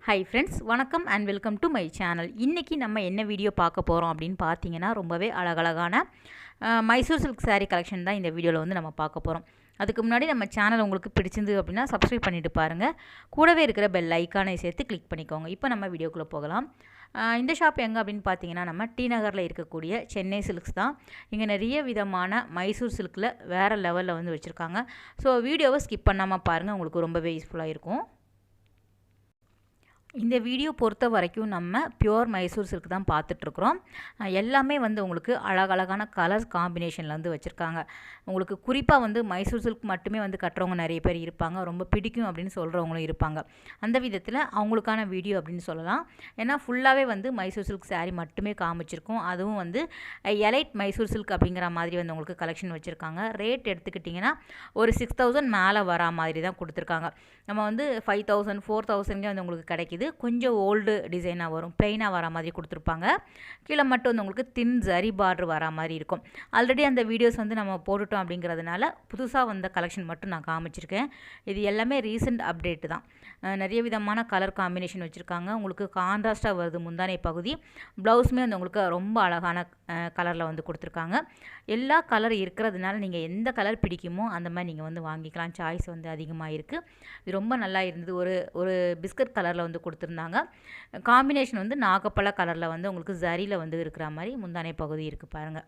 Hi friends, வணக்கம் and welcome to my channel. இன்றைக்கி நம்ம என்ன வீடியோ பார்க்க போகிறோம் அப்படின்னு பார்த்தீங்கன்னா, ரொம்பவே அழகழகான மைசூர் சில்க் சாரீ கலெக்ஷன் தான் இந்த வீடியோவில் வந்து நம்ம பார்க்க போகிறோம். அதுக்கு முன்னாடி நம்ம சேனல் உங்களுக்கு பிடிச்சிருந்து அப்படின்னா சப்ஸ்கிரைப் பண்ணிவிட்டு பாருங்கள். கூடவே இருக்கிற பெல் ஐக்கானை சேர்த்து கிளிக் பண்ணிக்கோங்க. இப்போ நம்ம வீடியோக்குள்ளே போகலாம். இந்த ஷாப் எங்கே அப்படின்னு பார்த்தீங்கன்னா, நம்ம டி நகரில் இருக்கக்கூடிய சென்னை சில்க்ஸ் தான். இங்கே நிறைய விதமான மைசூர் சில்கில் வேறு லெவலில் வந்து வச்சுருக்காங்க. ஸோ வீடியோவை ஸ்கிப் பண்ணாமல் பாருங்கள், உங்களுக்கு ரொம்பவே யூஸ்ஃபுல்லாக இருக்கும். இந்த வீடியோ பொறுத்த வரைக்கும் நம்ம பியோர் மைசூர் சில்க் தான் பார்த்துட்ருக்குறோம். எல்லாமே வந்து உங்களுக்கு அழகழகான கலர்ஸ் காம்பினேஷனில் வந்து வச்சுருக்காங்க. உங்களுக்கு குறிப்பாக வந்து மைசூர் சில்க் மட்டுமே வந்து கட்டுறவங்க நிறைய பேர் இருப்பாங்க, ரொம்ப பிடிக்கும் அப்படின்னு சொல்கிறவங்களும் இருப்பாங்க. அந்த விதத்தில் அவங்களுக்கான வீடியோ அப்படின்னு சொல்லலாம். ஏன்னா ஃபுல்லாகவே வந்து மைசூர் சில்க் சாரீ மட்டுமே காமிச்சிருக்கோம். அதுவும் வந்து எலைட் மைசூர் சில்க் அப்படிங்கிற மாதிரி வந்து உங்களுக்கு கலெக்ஷன் வச்சுருக்காங்க. ரேட் எடுத்துக்கிட்டிங்கன்னா ஒரு 6000 மேலே வரா மாதிரி தான் கொடுத்துருக்காங்க. நம்ம வந்து 5000 4000 வந்து உங்களுக்கு கிடைக்கிது. கொஞ்சம் ஓல்டு டிசைனாக வரும், பிளெயினாக வர மாதிரி கொடுத்துருப்பாங்க. கீழே மட்டும் வந்து உங்களுக்கு தின் ஜரி பார்டர் வர மாதிரி இருக்கும். ஆல்ரெடி அந்த வீடியோஸ் வந்து நம்ம போட்டுட்டோம் அப்படிங்கிறதுனால புதுசாக வந்த கலெக்ஷன் மட்டும் நான் காமிச்சிருக்கேன். இது எல்லாமே ரீசெண்ட் அப்டேட் தான். நிறைய விதமான கலர் காம்பினேஷன் வச்சுருக்காங்க. உங்களுக்கு கான்ட்ராஸ்ட்டாக வருது முந்தானை பகுதி. ப்ளவுஸுமே வந்து உங்களுக்கு ரொம்ப அழகான கலரில் வந்து கொடுத்துருக்காங்க. எல்லா கலர் இருக்கிறதுனால நீங்கள் எந்த கலர் பிடிக்குமோ அந்த மாதிரி நீங்கள் வந்து வாங்கிக்கலாம். சாய்ஸ் வந்து அதிகமாக இருக்குது. இது ரொம்ப நல்லா இருந்தது. ஒரு பிஸ்கட் கலரில் வந்து கொடுத்துருந்தாங்க. காம்பினேஷன் வந்து நாகப்பழ கலரில் வந்து உங்களுக்கு ஜரியில் வந்து இருக்கிற மாதிரி முந்தானை பகுதி இருக்குது பாருங்கள்.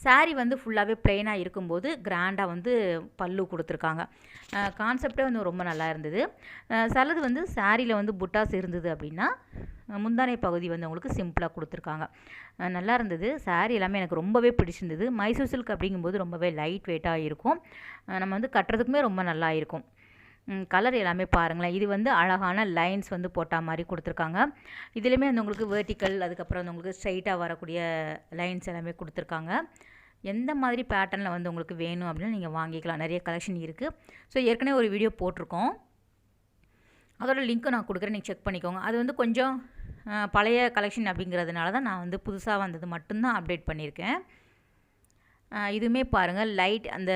சாரீ வந்து ஃபுல்லாகவே பிளெயினாக இருக்கும்போது கிராண்டாக வந்து பல்லு கொடுத்துருக்காங்க. கான்செப்டே வந்து ரொம்ப நல்லா இருந்தது. சிலது வந்து சாரியில் வந்து புட்டாஸ் இருந்தது அப்படின்னா முந்தானை பகுதி வந்து உங்களுக்கு சிம்பிளாக கொடுத்துருக்காங்க. நல்லா இருந்தது. சாரீ எல்லாமே எனக்கு ரொம்பவே பிடிச்சிருந்தது. மைசூர் சில்க் அப்படிங்கும்போது ரொம்பவே லைட் வெயிட்டாக இருக்கும். நம்ம வந்து கட்டுறதுக்குமே ரொம்ப நல்லா இருக்கும். கலர் எல்லாமே பாருங்களேன். இது வந்து அழகான லைன்ஸ் வந்து போட்ட மாதிரி கொடுத்துருக்காங்க. இதுலேயுமே வந்து உங்களுக்கு வேர்ட்டிக்கல், அதுக்கப்புறம் வந்து உங்களுக்கு ஸ்ட்ரைட்டாக வரக்கூடிய லைன்ஸ் எல்லாமே கொடுத்துருக்காங்க. எந்த மாதிரி பேட்டர்னில் வந்து உங்களுக்கு வேணும் அப்படின்னு நீங்கள் வாங்கிக்கலாம். நிறைய கலெக்ஷன் இருக்குது. ஸோ ஏற்கனவே ஒரு வீடியோ போட்டிருக்கோம், அதோட லிங்க்கும் நான் கொடுக்குறேன், நீங்கள் செக் பண்ணிக்கோங்க. அது வந்து கொஞ்சம் பழைய கலெக்ஷன் அப்படிங்கிறதுனால தான் நான் வந்து புதுசாக வந்தது மட்டும்தான் அப்டேட் பண்ணியிருக்கேன். இதுவுமே பாருங்கள், லைட் அந்த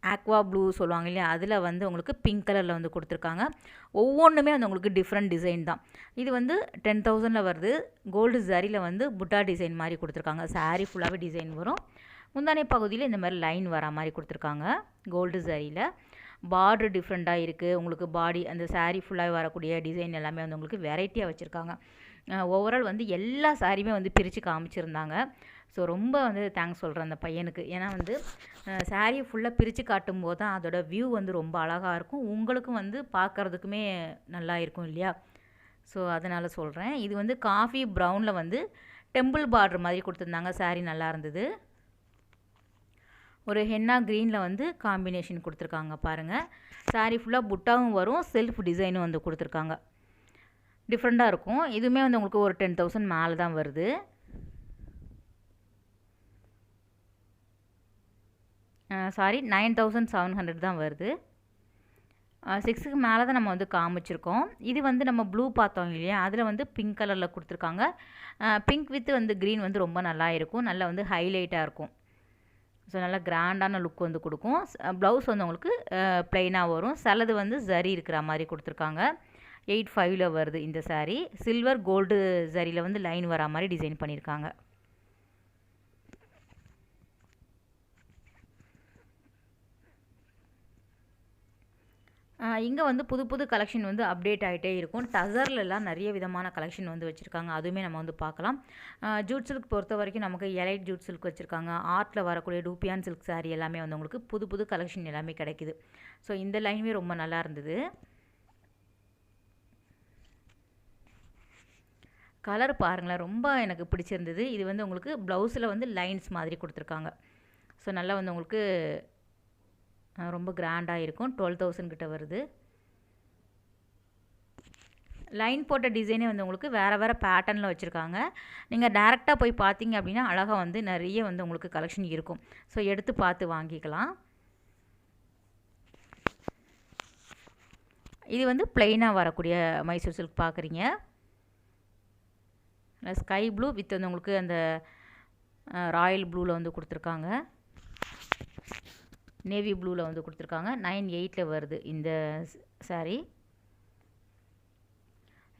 ஆக்வா ப்ளூ சொல்லுவாங்க இல்லையா, அதில் வந்து உங்களுக்கு பிங்க் கலரில் வந்து கொடுத்துருக்காங்க. ஒவ்வொன்றுமே வந்து உங்களுக்கு டிஃப்ரெண்ட் டிசைன் தான். இது வந்து 10,000 வருது. கோல்டு ஜரியில் வந்து புட்டா டிசைன் மாதிரி கொடுத்துருக்காங்க. சாரீ ஃபுல்லாகவே டிசைன் வரும். முந்தானை பகுதியில் இந்த மாதிரி லைன் வர மாதிரி கொடுத்துருக்காங்க. கோல்டு ஜரியில் பார்டர் டிஃப்ரெண்ட்டாக இருக்குது. உங்களுக்கு பாடி அந்த சாரீ ஃபுல்லாகவே வரக்கூடிய டிசைன் எல்லாமே வந்து உங்களுக்கு வெரைட்டியாக வச்சுருக்காங்க. ஓவரால் வந்து எல்லா சாரியுமே வந்து பிரித்து காமிச்சிருந்தாங்க. ஸோ ரொம்ப வந்து தேங்க்ஸ் சொல்கிறேன் அந்த பையனுக்கு. ஏன்னா வந்து சாரியை ஃபுல்லாக பிரித்து காட்டும்போது தான் அதோட வியூ வந்து ரொம்ப அழகாக இருக்கும். உங்களுக்கும் வந்து பார்க்குறதுக்குமே நல்லா இருக்கும் இல்லையா? ஸோ அதனால் சொல்கிறேன். இது வந்து காஃபி ப்ரௌனில் வந்து டெம்பிள் பார்டர் மாதிரி கொடுத்துருந்தாங்க. சாரீ நல்லா இருந்தது. ஒரு ஹென்னா க்ரீனில் வந்து காம்பினேஷன் கொடுத்துருக்காங்க பாருங்கள். சாரீ ஃபுல்லாக புட்டாவும் வரும், செல்ஃப் டிசைனும் வந்து கொடுத்துருக்காங்க. டிஃப்ரெண்ட்டாக இருக்கும். இதுவுமே வந்து உங்களுக்கு ஒரு 10,000 மேலே தான் வருது. சாரி 9,700 தான் வருது. 6க்கு மேலே தான் நம்ம வந்து காமிச்சிருக்கோம். இது வந்து நம்ம ப்ளூ பார்த்தோம் இல்லையா, அதில் வந்து பிங்க் கலரில் கொடுத்துருக்காங்க. பிங்க் வித் வந்து க்ரீன் வந்து ரொம்ப நல்லா இருக்கும். நல்லா வந்து ஹைலைட்டாக இருக்கும். ஸோ நல்லா கிராண்டான லுக் வந்து கொடுக்கும். ப்ளவுஸ் வந்து உங்களுக்கு ப்ளைனாக வரும். சிலது வந்து ஜரி இருக்கிற மாதிரி கொடுத்துருக்காங்க. 8,500 வருது இந்த சாரீ. சில்வர் கோல்டு ஜரியில் வந்து லைன் வரா மாதிரி டிசைன் பண்ணியிருக்காங்க. இங்கே வந்து புது புது கலெக்ஷன் வந்து அப்டேட் ஆகிட்டே இருக்கும். டசர்லலாம் நிறைய விதமான கலெக்ஷன் வந்து வச்சுருக்காங்க. அதுவுமே நம்ம வந்து பார்க்கலாம். ஜூட் சில்க் பொறுத்த வரைக்கும் நமக்கு எலைட் ஜூட் சில்க் வச்சுருக்காங்க. ஆர்ட்டில் வரக்கூடிய டூப்பியான் சில்க் சாரீ எல்லாமே வந்து உங்களுக்கு புது புது கலெக்ஷன் எல்லாமே கிடைக்குது. ஸோ இந்த லைனுமே ரொம்ப நல்லா இருந்தது. கலர் பாருங்களேன், ரொம்ப எனக்கு பிடிச்சிருந்தது. இது வந்து உங்களுக்கு ப்ளவுஸில் வந்து லைன்ஸ் மாதிரி கொடுத்துருக்காங்க. ஸோ நல்லா வந்து உங்களுக்கு ரொம்ப கிராண்டாக இருக்கும். 12,000 கிட்ட வருது. லைன் போட்ட டிசைனே வந்து உங்களுக்கு வேறு வேறு பேட்டர்னில் வச்சுருக்காங்க. நீங்கள் டேரெக்டாக போய் பார்த்தீங்க அப்படின்னா அழகாக வந்து நிறைய வந்து உங்களுக்கு கலெக்ஷன் இருக்கும். ஸோ எடுத்து பார்த்து வாங்கிக்கலாம். இது வந்து பிளெயினாக வரக்கூடிய மைசூர் சில்க் பார்க்குறீங்க. ஸ்கை ப்ளூ வித் வந்து உங்களுக்கு அந்த ராயல் ப்ளூவில் வந்து கொடுத்துருக்காங்க. நேவி ப்ளூவில் வந்து கொடுத்துருக்காங்க. 9,800 வருது இந்த சாரீ.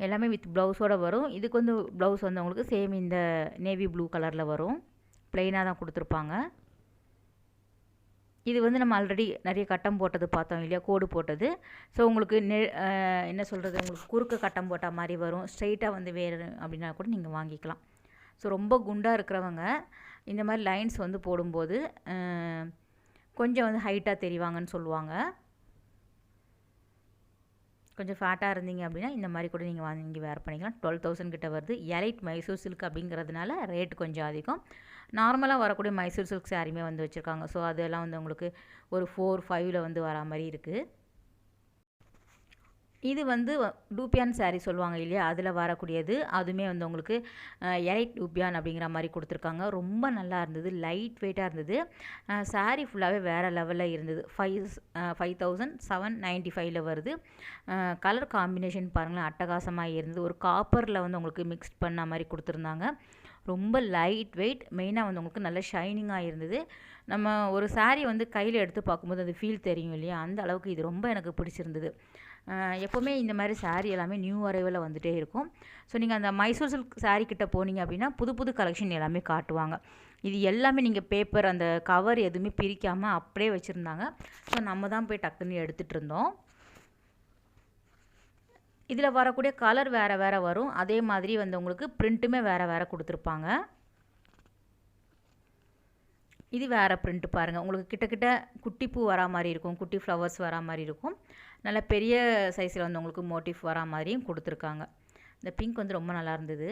எல்லாமே வித் ப்ளவுஸோடு வரும். இதுக்கு வந்து ப்ளவுஸ் வந்து உங்களுக்கு சேம் இந்த நேவி ப்ளூ கலரில் வரும். ப்ளெயினாக தான் கொடுத்துருப்பாங்க. இது வந்து நம்ம ஆல்ரெடி நிறைய கட்டம் போட்டது பார்த்தோம் இல்லையா, கோடு போட்டது. ஸோ உங்களுக்கு என்ன சொல்கிறது, உங்களுக்கு குறுக்க கட்டம் போட்ட மாதிரி வரும். ஸ்ட்ரைட்டாக வந்து வேறு அப்படின்னா கூட நீங்கள் வாங்கிக்கலாம். ஸோ ரொம்ப குண்டாக இருக்கிறவங்க இந்த மாதிரி லைன்ஸ் வந்து போடும்போது கொஞ்சம் வந்து ஹைட்டாக தெரிவாங்கன்னு சொல்லுவாங்க. கொஞ்சம் ஃபேட்டாக இருந்தீங்க அப்படின்னா இந்த மாதிரி கூட நீங்கள் வாங்கி வேர் பண்ணிக்கலாம். 12,000 கிட்ட வருது. எலைட் மைசூர் சில்க் அப்படிங்கிறதுனால ரேட் கொஞ்சம் அதிகம். நார்மலாக வரக்கூடிய மைசூர் சில்க் சாரியுமே வந்து வச்சுருக்காங்க. ஸோ அதெல்லாம் வந்து உங்களுக்கு ஒரு 4-5 வந்து வரா மாதிரி இருக்குது. இது வந்து டூப்பியான் சாரீ சொல்லுவாங்க இல்லையா, அதில் வரக்கூடியது. அதுவுமே வந்து உங்களுக்கு எலைட் டூப்பியான் அப்படிங்கிற மாதிரி கொடுத்துருக்காங்க. ரொம்ப நல்லா இருந்தது, லைட் வெயிட்டாக இருந்தது. சாரீ ஃபுல்லாகவே வேறு லெவலில் இருந்தது. 5,795 வருது. கலர் காம்பினேஷன் பாருங்களேன், அட்டகாசமாக இருந்தது. ஒரு காப்பரில் வந்து உங்களுக்கு மிக்ஸ் பண்ண மாதிரி கொடுத்துருந்தாங்க. ரொம்ப லைட் வெயிட், மெயினாக வந்து உங்களுக்கு நல்ல ஷைனிங்காக இருந்தது. நம்ம ஒரு சாரீ வந்து கையில் எடுத்து பார்க்கும்போது அது ஃபீல் தெரியும் இல்லையா, அந்த அளவுக்கு இது ரொம்ப எனக்கு பிடிச்சிருந்தது. எப்போவுமே இந்த மாதிரி சாரீ எல்லாமே நியூ அரைவலில் வந்துகிட்டே இருக்கும். ஸோ நீங்கள் அந்த மைசூர் சில்க் சாரீ கிட்ட போனீங்க அப்படின்னா புது புது கலெக்ஷன் எல்லாமே காட்டுவாங்க. இது எல்லாமே நீங்கள் பேப்பர் அந்த கவர் எதுவுமே பிரிக்காமல் அப்படியே வச்சுருந்தாங்க. ஸோ நம்ம தான் போய் டக்குன்னு எடுத்துகிட்டு இருந்தோம். இதில் வரக்கூடிய கலர் வேறு வேறு வரும். அதே மாதிரி வந்து உங்களுக்கு பிரிண்ட்டுமே வேறு வேறு கொடுத்துருப்பாங்க. இது வேறு பிரிண்ட் பாருங்கள், உங்களுக்கு கிட்ட குட்டி பூ வரா மாதிரி இருக்கும், குட்டி ஃப்ளவர்ஸ் வரா மாதிரி இருக்கும். நல்ல பெரிய சைஸில் வந்து உங்களுக்கு மோட்டிவ் வரா மாதிரியும் கொடுத்துருக்காங்க. இந்த பிங்க் வந்து ரொம்ப நல்லா இருந்தது.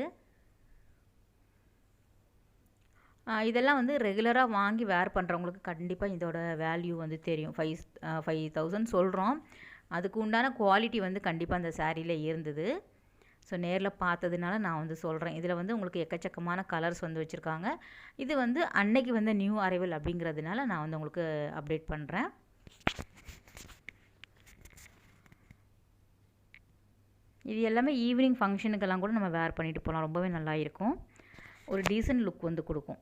இதெல்லாம் வந்து ரெகுலராக வாங்கி வேர் பண்ணுறவங்களுக்கு கண்டிப்பாக இதோட வேல்யூ வந்து தெரியும். 5,000 சொல்கிறோம். அதுக்கு உண்டான குவாலிட்டி வந்து கண்டிப்பாக அந்த சாரியில் இருந்தது. ஸோ நேரில் பார்த்ததுனால நான் வந்து சொல்கிறேன். இதில் வந்து உங்களுக்கு எக்கச்சக்கமான கலர்ஸ் வந்து வச்சுருக்காங்க. இது வந்து அன்னைக்கு வந்து நியூ அரைவல் அப்படிங்கிறதுனால நான் வந்து உங்களுக்கு அப்டேட் பண்ணுறேன். இது எல்லாமே ஈவினிங் ஃபங்க்ஷனுக்கெல்லாம் கூட நம்ம வேர் பண்ணிட்டு போகலாம். ரொம்பவே நல்லா இருக்கும். ஒரு டீசன்ட் லுக் வந்து கொடுக்கும்.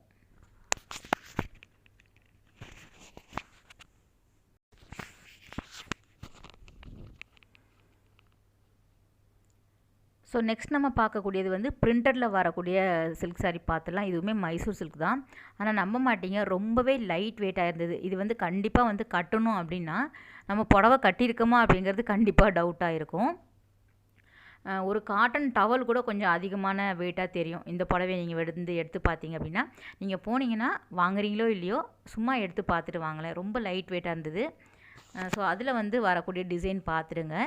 ஸோ நெக்ஸ்ட் நம்ம பார்க்கக்கூடியது வந்து பிரிண்டடில் வரக்கூடிய சில்க் சாரீ பார்த்துலாம். இதுவுமே மைசூர் சில்க் தான். ஆனால் நம்ப மாட்டீங்க, ரொம்பவே லைட் வெயிட்டாக இருந்தது. இது வந்து கண்டிப்பாக வந்து கட்டணும் அப்படின்னா நம்ம புடவை கட்டியிருக்கோமா அப்படிங்கிறது கண்டிப்பாக டவுட்டாக இருக்கும். ஒரு காட்டன் டவல் கூட கொஞ்சம் அதிகமான வெயிட்டாக தெரியும். இந்த புடவையை நீங்கள் எடுத்து பார்த்தீங்க அப்படின்னா, நீங்கள் போனீங்கன்னா வாங்குறீங்களோ இல்லையோ சும்மா எடுத்து பார்த்துட்டு வாங்கலேன். ரொம்ப லைட் வெயிட்டாக இருந்தது. ஸோ அதில் வந்து வரக்கூடிய டிசைன் பார்த்துடுங்க.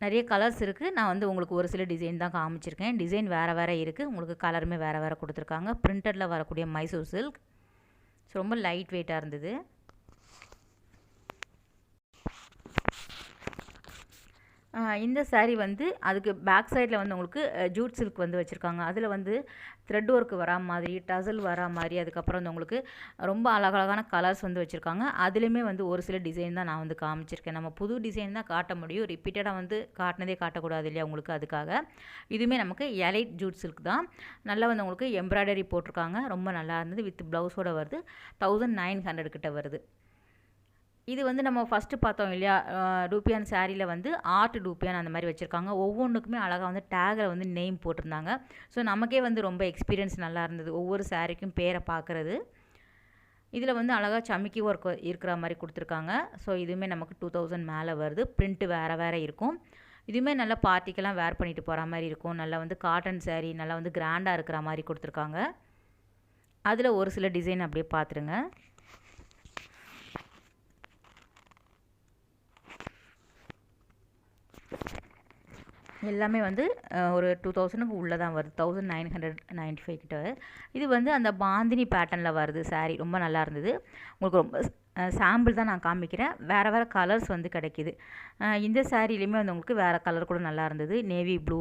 நிறைய கலர்ஸ் இருக்குது. நான் வந்து உங்களுக்கு ஒரு சில டிசைன் தான் காமிச்சிருக்கேன். டிசைன் வேறு வேறு இருக்குது. உங்களுக்கு கலருமே வேறு வேறு கொடுத்துருக்காங்க. பிரிண்டடில் வரக்கூடிய மைசூர் சில்க். ஸோ ரொம்ப லைட் வெயிட்டாக இருந்தது. இந்த சாரீ வந்து அதுக்கு பேக் சைடில் வந்து உங்களுக்கு ஜூட் சில்க் வந்து வச்சுருக்காங்க. அதில் வந்து த்ரெட் ஒர்க் வரா மாதிரி, டசல் வரா மாதிரி, அதுக்கப்புறம் வந்து உங்களுக்கு ரொம்ப அழகழகான கலர்ஸ் வந்து வச்சுருக்காங்க. அதுலேயுமே வந்து ஒரு சில டிசைன் தான் நான் வந்து காமிச்சிருக்கேன். நம்ம புது டிசைன் தான் காட்ட முடியும். ரிப்பீட்டடாக வந்து காட்டினதே காட்டக்கூடாது இல்லையா உங்களுக்கு, அதுக்காக. இதுவுமே நமக்கு எலைட் ஜூட் சில்க் தான். நல்லா வந்து உங்களுக்கு எம்ப்ராய்டரி போட்டிருக்காங்க. ரொம்ப நல்லா இருந்தது. வித் ப்ளவுஸோடு வருது. 1900 கிட்ட வருது. இது வந்து நம்ம ஃபஸ்ட்டு பார்த்தோம் இல்லையா, டூப்பியான் சாரியில் வந்து ஆர்ட் டூப்பியான் அந்த மாதிரி வச்சுருக்காங்க. ஒவ்வொன்றுக்குமே அழகாக வந்து டேகில் வந்து நேம் போட்டிருந்தாங்க. ஸோ நமக்கே வந்து ரொம்ப எக்ஸ்பீரியன்ஸ் நல்லா இருந்தது ஒவ்வொரு சாரிக்கும் பேரை பார்க்குறது. இதில் வந்து அழகாக சமிக்கி ஒர்க் இருக்கிற மாதிரி கொடுத்துருக்காங்க. ஸோ இதுவுமே நமக்கு 2000 மேலே வருது. பிரிண்ட்டு வேறு வேறு இருக்கும். இதுவுமே நல்லா பார்ட்டிக்கெல்லாம் வேர் பண்ணிட்டு போகிற மாதிரி இருக்கும். நல்லா வந்து காட்டன் சாரீ நல்லா வந்து கிராண்டாக இருக்கிற மாதிரி கொடுத்துருக்காங்க. அதில் ஒரு சில டிசைன் அப்படியே பார்த்துருங்க. எல்லாமே வந்து ஒரு 2000க்கு உள்ளே தான் வருது. 1995 கிட்ட. இது வந்து அந்த பாந்தினி பேட்டர்னில் வருது சாரீ. ரொம்ப நல்லா இருந்தது. உங்களுக்கு ரொம்ப சாம்பிள் தான் நான் காமிக்கிறேன். வேறு வேறு கலர்ஸ் வந்து கிடைக்கிது. இந்த சாரீலையுமே வந்து உங்களுக்கு வேறு கலர் கூட நல்லா இருந்தது. நேவி ப்ளூ,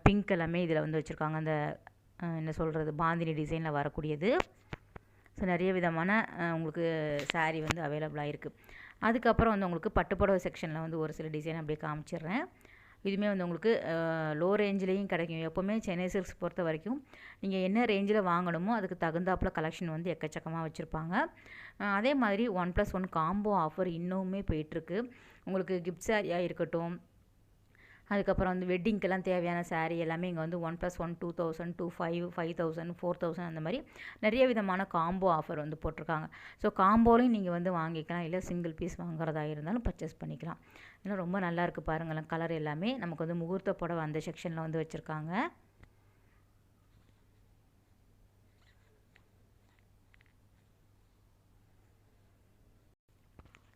பிங்க் எல்லாமே இதில் வந்து வச்சுருக்காங்க. அந்த என்ன சொல்கிறது, பாந்தினி டிசைனில் வரக்கூடியது. ஸோ நிறைய விதமான உங்களுக்கு சாரீ வந்து அவைலபிளாக இருக்குது. அதுக்கப்புறம் வந்து உங்களுக்கு பட்டுப்புடவை செக்ஷனில் வந்து ஒரு சில டிசைன் அப்படியே காமிச்சிடுறேன். இதுவுமே வந்து உங்களுக்கு லோ ரேஞ்சிலையும் கிடைக்கும். எப்போவுமே சென்னை சில்க்ஸ் பொறுத்த வரைக்கும் நீங்கள் என்ன ரேஞ்சில் வாங்கணுமோ அதுக்கு தகுந்தாப்பில் கலெக்ஷன் வந்து எக்கச்சக்கமாக வச்சுருப்பாங்க. அதே மாதிரி 1+1 காம்போ ஆஃபர் இன்னுமே போயிட்டுருக்கு. உங்களுக்கு கிஃப்ட் சாரியாக இருக்கட்டும், அதுக்கப்புறம் வந்து வெட்டிங்க்கெல்லாம் தேவையான saree எல்லாமே இங்கே வந்து 1+1 2000 5000 4000 அந்த மாதிரி நிறைய விதமான காம்போ ஆஃபர் வந்து போட்டிருக்காங்க. ஸோ காம்போலையும் நீங்கள் வந்து வாங்கிக்கலாம், இல்லை சிங்கிள் பீஸ் வாங்குறதா இருந்தாலும் பர்ச்சேஸ் பண்ணிக்கலாம். ஏன்னா ரொம்ப நல்லா இருக்குது பாருங்களேன், கலர் எல்லாமே நமக்கு வந்து முகூர்த்த புடவை அந்த செக்ஷனில் வந்து வச்சுருக்காங்க.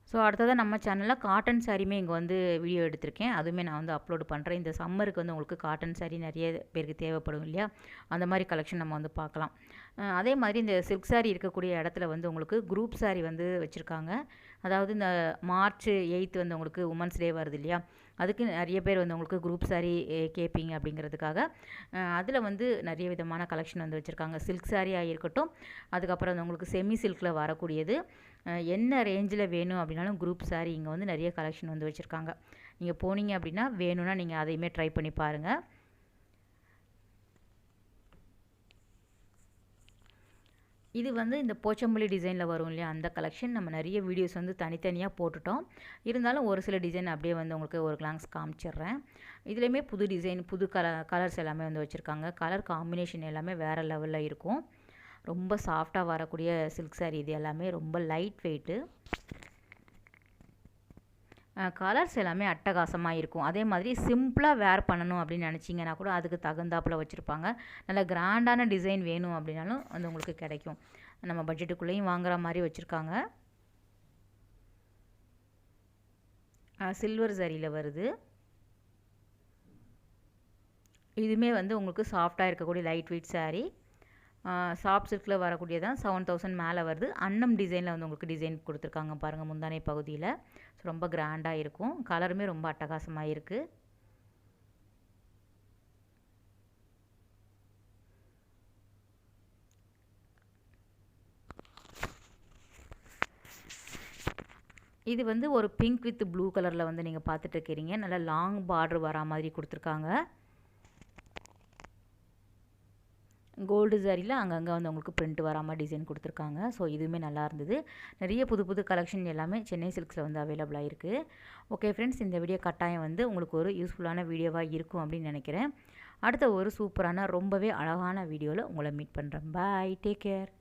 ஸோ அடுத்ததாக நம்ம சேனலில் காட்டன் சாரியுமே இங்கே வந்து வீடியோ எடுத்திருக்கேன், அதுவுமே நான் வந்து அப்லோட் பண்ணுறேன். இந்த சம்மருக்கு வந்து உங்களுக்கு காட்டன் சாரீ நிறைய பேருக்கு தேவைப்படும் இல்லையா, அந்த மாதிரி கலெக்ஷன் நம்ம வந்து பார்க்கலாம். அதே மாதிரி இந்த சில்க் சாரீ இருக்கக்கூடிய இடத்துல வந்து உங்களுக்கு குரூப் சாரீ வந்து வச்சுருக்காங்க. அதாவது இந்த மார்ச் 8 வந்து உங்களுக்கு உமன்ஸ் டே வருது இல்லையா, அதுக்கு நிறைய பேர் வந்து உங்களுக்கு குரூப் சாரீ கேட்பீங்க அப்படிங்கிறதுக்காக அதில் வந்து நிறைய விதமான கலெக்ஷன் வந்து வச்சுருக்காங்க. சில்க் சாரியாக இருக்கட்டும், அதுக்கப்புறம் வந்து உங்களுக்கு செமி சில்கில் வரக்கூடியது, என்ன ரேஞ்சில் வேணும் அப்படின்னாலும் குரூப் சாரீ இங்கே வந்து நிறைய கலெக்ஷன் வந்து வச்சுருக்காங்க. நீங்கள் போனீங்க அப்படின்னா வேணும்னா நீங்கள் அதையுமே ட்ரை பண்ணி பாருங்கள். இது வந்து இந்த போச்சம்பள்ளி டிசைனில் வரும் இல்லையா, அந்த கலெக்ஷன் நம்ம நிறைய வீடியோஸ் வந்து தனித்தனியாக போட்டுட்டோம். இருந்தாலும் ஒரு சில டிசைன் அப்படியே வந்து உங்களுக்கு ஒரு கிளான்ஸ் காமிச்சிடுறேன். இதுலேயுமே புது டிசைன், புது கலர்ஸ் எல்லாமே வந்து வச்சுருக்காங்க. கலர் காம்பினேஷன் எல்லாமே வேறு லெவலில் இருக்கும். ரொம்ப சாஃப்டாக வரக்கூடிய சில்க் சாரீ இது எல்லாமே ரொம்ப லைட் வெயிட்டு. கலர்ஸ் எல்லாமே அட்டகாசமாக இருக்கும். அதே மாதிரி சிம்பிளாக வேர் பண்ணணும் அப்படின்னு நினச்சிங்கன்னா கூட அதுக்கு தகுந்தாப்பில் வச்சுருப்பாங்க. நல்ல கிராண்டான டிசைன் வேணும் அப்படின்னாலும் வந்து உங்களுக்கு கிடைக்கும். நம்ம பட்ஜெட்டுக்குள்ளேயும் வாங்குகிற மாதிரி வச்சுருக்காங்க. சில்வர் சரியில் வருது. இதுவுமே வந்து உங்களுக்கு சாஃப்டாக இருக்கக்கூடிய லைட் வெயிட் சாரீ. சாஃப்ட் சில்கில் வரக்கூடியதான் 7000 மேலே வருது. அன்னம் டிசைனில் வந்து உங்களுக்கு டிசைன் கொடுத்துருக்காங்க பாருங்கள் முந்தானை பகுதியில். ஸோ ரொம்ப கிராண்டாக இருக்கும். கலருமே ரொம்ப அட்டகாசமாக இருக்குது. இது வந்து ஒரு பிங்க் வித் ப்ளூ கலரில் வந்து நீங்கள் பார்த்துட்டு இருக்கிறீங்க. நல்லா லாங் பார்டர் வரா மாதிரி கொடுத்துருக்காங்க. கோல்டு சாரியில் அங்கங்கே வந்து உங்களுக்கு பிரிண்ட் வராமல் டிசைன் கொடுத்துருக்காங்க. ஸோ இதுவுமே நல்லா இருந்தது. நிறைய புது புது கலெக்ஷன் எல்லாமே சென்னை சில்க்ஸில் வந்து அவைலபிளாக இருக்குது. ஓகே ஃப்ரெண்ட்ஸ், இந்த வீடியோ கட்டாயம் வந்து உங்களுக்கு ஒரு யூஸ்ஃபுல்லான வீடியோவாக இருக்கும் அப்படின்னு நினைக்கிறேன். அடுத்த ஒரு சூப்பரான ரொம்பவே அழகான வீடியோவில் உங்களை மீட் பண்ணுறேன். பாய், டேக் கேர்.